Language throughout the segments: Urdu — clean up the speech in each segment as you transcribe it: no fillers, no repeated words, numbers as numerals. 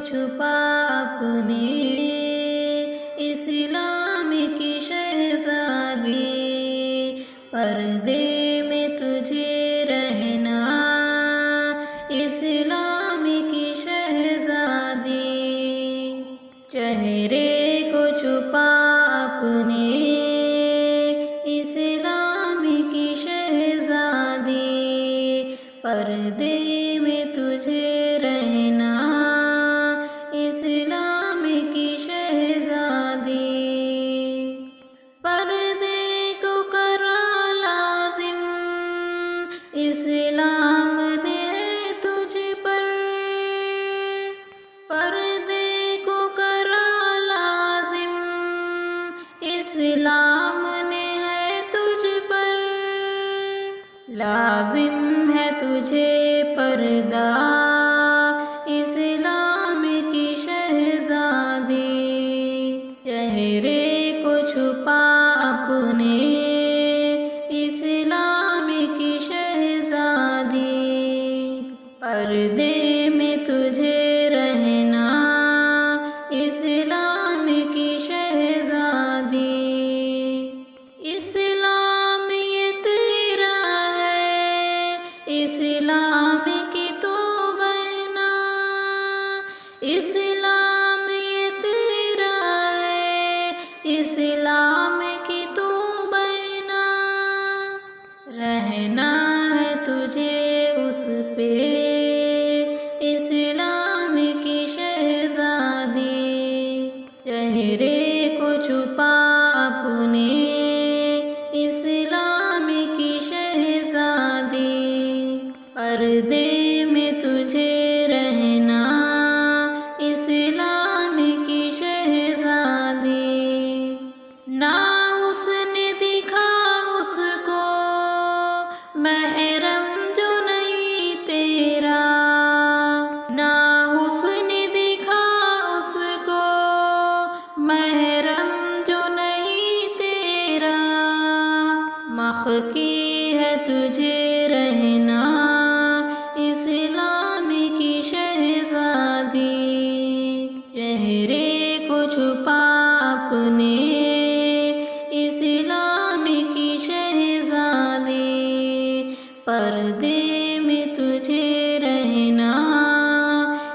چھپا اپنے اسلام کی شہزادی، پردے میں تجھے رہنا اسلام کی شہزادی، چہرے کو چھپا اپنے اسلام کی شہزادی، پردے میں تجھے رہنا اسلام کی شہزادی، پردے کو کرا لازم اسلام نے ہے تجھ پر، پردے کو کرا لازم اسلام نے ہے تجھ پر، لازم ہے تجھے پردہ اسلام کی شہزادی، چہرے کو چھپا اپنے اسلام کی شہزادی، پردے میں تجھے رہنا اسلام کی شہزادی، اسلام یہ تیرا ہے اسلام کی تو بہنا، اسلام یہ تیرا ہے اسلام کی تو بہنا، رہنا ہے تجھے اس پہ اسلام کی شہزادی، چہرے کو چھپا اپنے اسلام کی شہزادی، پردے میں تجھے رہنا اسلام کی شہزادی، نہ اس نے دکھا اس کو محرم جو نہیں تیرا، نہ اس نے دکھا اس کو محرم جو نہیں تیرا، مخکی ہے تجھے رہنا اسلام کی شہزادی، چہرے کو چھپا اپنے اسلام کی شہزادی، پردے میں تجھے رہنا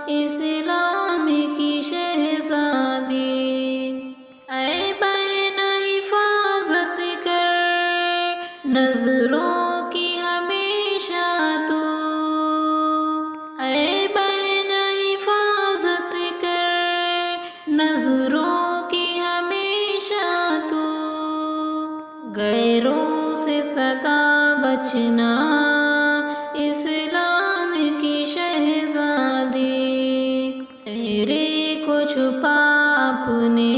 اسلام کی شہزادی، اے بہن حفاظت کر نظروں کی ہمیشہ تو، اے بہن حفاظت کر نظروں کی ہمیشہ تو، غیروں سے سدا بچنا اسلام کی شہزادی، چہرے کو چھپا اپنے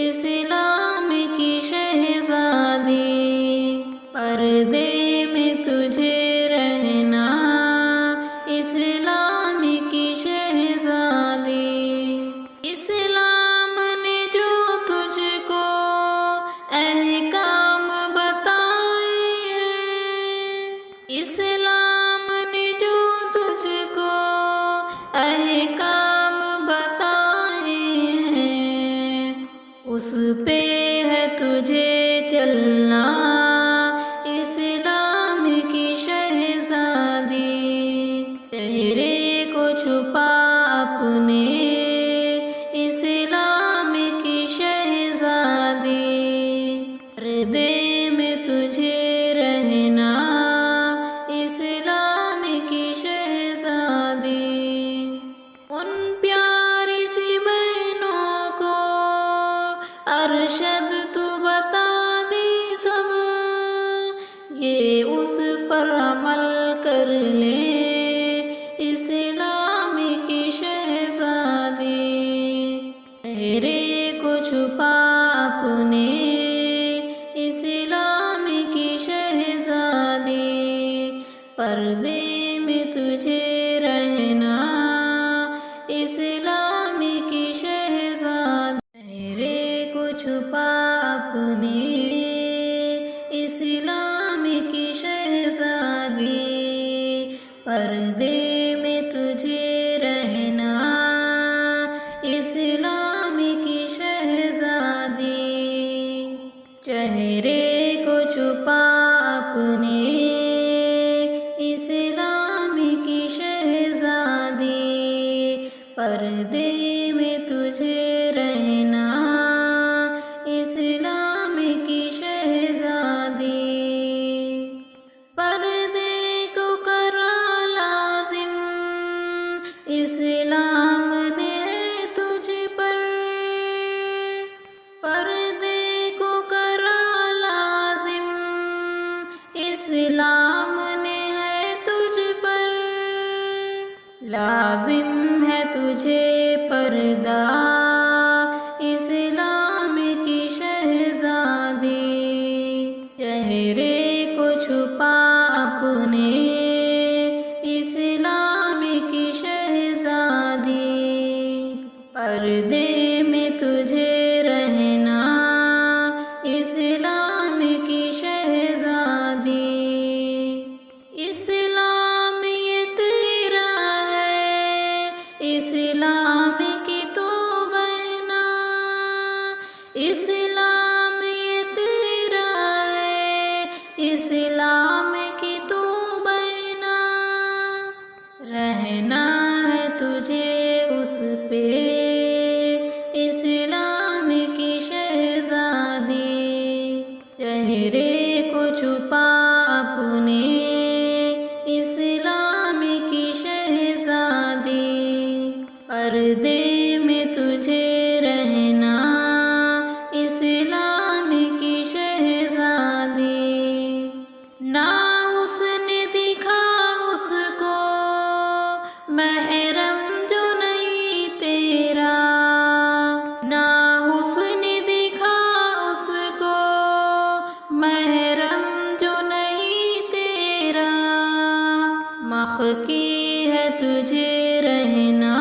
اسلام کی شہزادی، پردے میں تجھے رہنا اسلام کی شہزادی، اسلام نے جو تجھ کو احکام بتائے ہیں، اسلام نے جو تجھ کو احکام بتائے ہیں، اس پہ ہے تجھے چلنا اسلام کی شہزادی، چہرے کو چھپا اپنے اسلام کی شہزادی، پردے میں تجھے رہنا اسلام کی شہزادی، ان پیاری سی بہنوں کو ارشد تو بتا دی سب، یہ اس پر عمل کر لے اسلام کی شہزادی، پردے میں تجھے رہنا اسلام کی شہزادی، پردے کو کرا لازم اسلام نے ہے تجھ پر، پردے کو کرا لازم اسلام نے ہے تجھ پر، لازم ہے تجھے پردہ اسلام کی شہزادی، چہرے کو چھپا اپنے اسلام کی شہزادی، پردے میں تجھے رہنا اسلام کی شہزادی، اسلام یہ تیرا ہے اسلام کی تو بہنا، اسلام یہ تیرا ہے اسلام کی تو بہنا، رہنا ہے تجھے اس پہ اسلام کی شہزادی، چہرے کو چھپا اپنے اسلام کی شہزادی، پردے میں تجھے رہنا اسلام کی شہزادی، نہ اس نے دکھا اس کو محرم جو نہیں تیرا، نہ اس نے دکھا اس کو محرم جو نہیں تیرا، مخکی ہے تجھے رہنا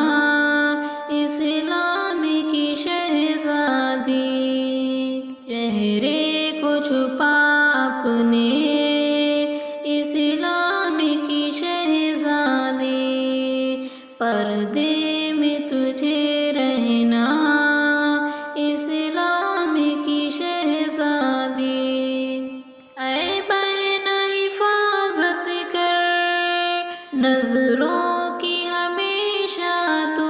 اسلام کی شہزادی، چہرے کو چھپا اپنے اسلام کی شہزادی، پردے میں تجھے رہنا اسلام کی شہزادی، اے بہن حفاظت کر نظروں کی ہمیشہ تو،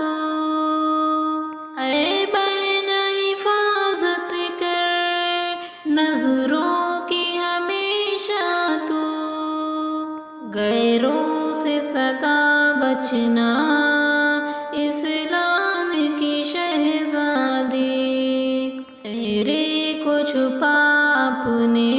اے بہن حفاظت کر نظروں کی ہمیشہ تو، غیروں سے سدا بچنا اسلام کی شہزادی، چہرے کو چھپا اپنے